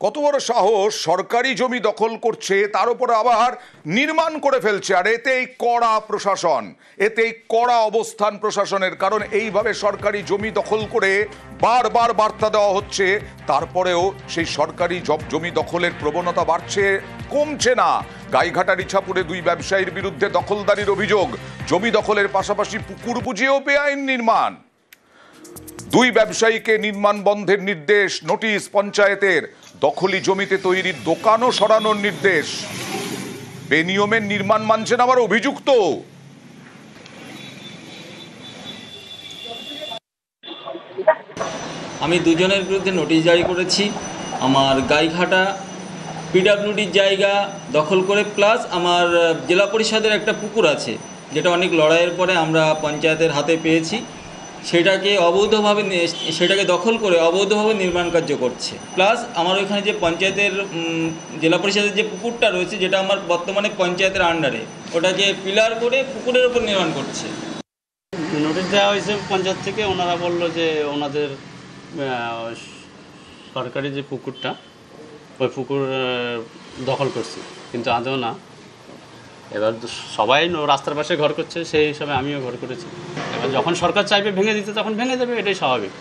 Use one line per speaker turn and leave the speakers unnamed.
কত বড় সাহস! সরকারি জমি দখল করছে, তার উপরে আবার নির্মাণ করে ফেলছে। আর এতেই কড়া প্রশাসন, এতেই কড়া অবস্থান প্রশাসনের। কারণ এইভাবে সরকারি জমি দখল করে বারবার বার্তা দেওয়া হচ্ছে, তারপরেও সেই সরকারি জমি দখলের প্রবণতা বাড়ছে, কমছে না। গাইঘাটার ইছাপুরে দুই ব্যবসায়ীর বিরুদ্ধে দখলদারির অভিযোগ। জমি দখলের পাশাপাশি পুকুর বুঝিয়েও বেআইন নির্মাণ। দুই ব্যবসায়ীকে নির্মাণ বন্ধের নির্দেশ, নোটিশ পঞ্চায়েতের। দখলি জমিতে তৈরির দোকানও সরানোর নির্দেশ। বেনিয়মের নির্মাণ মানছেন আবার অভিযুক্ত।
আমি দুজনের বিরুদ্ধে নোটিশ জারি করেছি। আমার গাইঘাটা পিডাব্লিউডির জায়গা দখল করে, প্লাস আমার জেলা পরিষদের একটা পুকুর আছে, যেটা অনেক লড়াইয়ের পরে আমরা পঞ্চায়েতের হাতে পেয়েছি। সেটাকে দখল করে অবৈধভাবে নির্মাণ কার্য করছে। প্লাস আমার ওইখানে যে পঞ্চায়েতের জেলা পরিষদের যে পুকুরটা রয়েছে, যেটা আমার বর্তমানে পঞ্চায়েতের আন্ডারে, ওটাকে পিলার করে পুকুরের ওপর নির্মাণ করছে।
নোটিশ দেওয়া হয়েছে পঞ্চায়েত থেকে। ওনারা বললো যে ওনাদের সরকারি যে পুকুরটা, ওই পুকুর দখল করছে, কিন্তু আদৌ না। এবার সবাই রাস্তার পাশে ঘর করছে, সেই হিসাবে আমিও ঘর করেছি। এবার যখন সরকার চাইবে ভেঙে দিতে, তখন ভেঙে দেবে, এটাই স্বাভাবিক।